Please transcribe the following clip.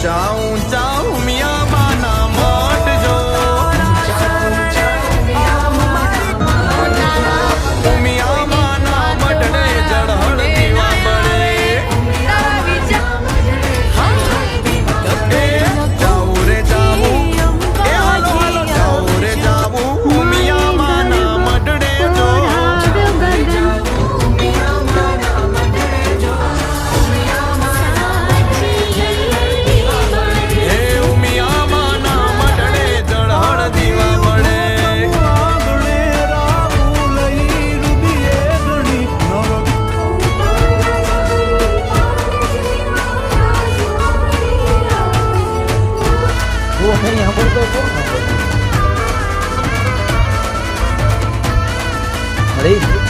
ચાઉ ચાઉ મિયા બાના મોટ જો મિયા બાના મટડે જળહળ દીવા બળે જાઉ રે જાઉ એ હાલો હાલો જાઉ રે જાઉ મિયા બાના મટડે જો Ready?